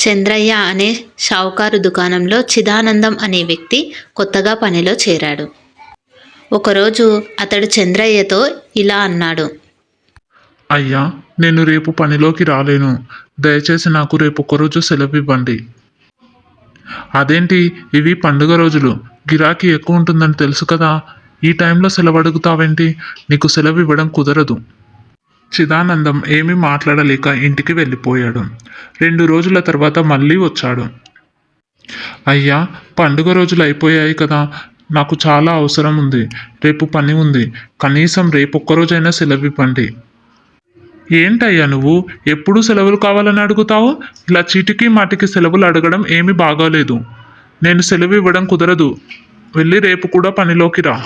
చంద్రయ్య అనే షావుకారు దుకాణంలో చిదానందం అనే వ్యక్తి కొత్తగా పనిలో చేరాడు. ఒకరోజు అతడు చంద్రయ్యతో ఇలా అన్నాడు. అయ్యా, నేను రేపు పనిలోకి రాలేను. దయచేసి నాకు రేపు ఒక్కరోజు సెలవు ఇవ్వండి. అదేంటి, ఇవి పండుగ రోజులు, గిరాకీ ఎక్కువ ఉంటుందని తెలుసు కదా. ఈ టైంలో సెలవు అడుగుతావేంటి? నీకు సెలవు ఇవ్వడం కుదరదు. చిదానందం ఏమీ మాట్లాడలేక ఇంటికి వెళ్ళిపోయాడు. 2 రోజుల తర్వాత మళ్ళీ వచ్చాడు. అయ్యా, పండుగ రోజులు అయిపోయాయి కదా, నాకు చాలా అవసరం ఉంది. రేపు పని ఉంది. కనీసం రేపు ఒక్కరోజైనా సెలవు ఇవ్వండి. ఏంటయ్యా నువ్వు ఎప్పుడు సెలవులు కావాలని అడుగుతావు? ఇలా చీటికి మాటికి సెలవులు అడగడం ఏమీ బాగాలేదు. నేను సెలవు ఇవ్వడం కుదరదు. వెళ్ళి రేపు కూడా పనిలోకి రా.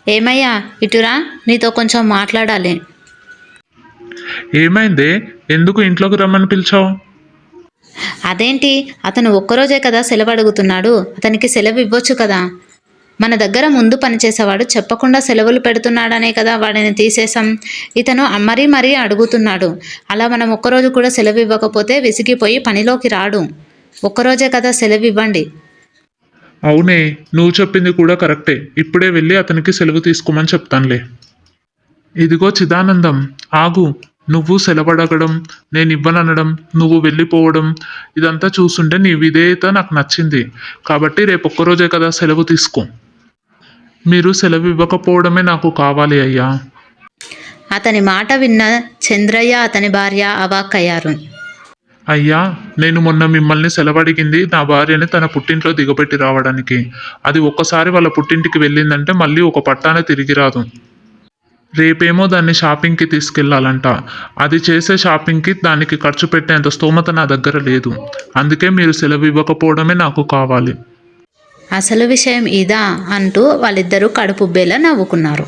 ఏమయ్యా, ఇటురా, నీతో కొంచెం మాట్లాడాలి. ఏమైందే? ఎందుకు ఇంట్లోకి రమ్మని పిలిచావు? అదేంటి, అతను ఒక్కరోజే కదా సెలవు అడుగుతున్నాడు, అతనికి సెలవు ఇవ్వచ్చు కదా. మన దగ్గర ముందు పనిచేసేవాడు చెప్పకుండా సెలవులు పెడుతున్నాడనే కదా వాడిని తీసేశాం. ఇతను మరీ అడుగుతున్నాడు. అలా మనం ఒక్కరోజు కూడా సెలవు ఇవ్వకపోతే విసిగిపోయి పనిలోకి రాడు. ఒక్కరోజే కదా సెలవు ఇవ్వండి. అవునే, నువ్వు చెప్పింది కూడా కరెక్టే. ఇప్పుడే వెళ్ళి అతనికి సెలవు తీసుకోమని చెప్తానులే. ఇదిగో చిదానందం, ఆగు. నువ్వు సెలవడగడం, నేను ఇవ్వననడం, నువ్వు వెళ్ళిపోవడం, ఇదంతా చూస్తుంటే నీ విధేయత నాకు నచ్చింది. కాబట్టి రేపు ఒక్కరోజే కదా సెలవు తీసుకో. మీరు సెలవు ఇవ్వకపోవడమే నాకు కావాలి అయ్యా. అతని మాట విన్న చంద్రయ్య అతని భార్య అవాక్కయ్యారు. అయ్యా, నేను మొన్న మిమ్మల్ని సెలవడిగింది నా భార్యని తన పుట్టింట్లో దిగబెట్టి రావడానికి. అది ఒక్కసారి వాళ్ళ పుట్టింటికి వెళ్ళిందంటే మళ్ళీ ఒక పట్టాన తిరిగి రాదు. రేపేమో దాన్ని షాపింగ్కి తీసుకెళ్లాలంట. అది చేసే షాపింగ్కి దానికి ఖర్చు పెట్టేంత స్తోమత నా దగ్గర లేదు. అందుకే మీరు సెలవు ఇవ్వకపోవడమే నాకు కావాలి. అసలు విషయం ఇదా అంటూ వాళ్ళిద్దరూ కడుపుబ్బేలా నవ్వుకున్నారు.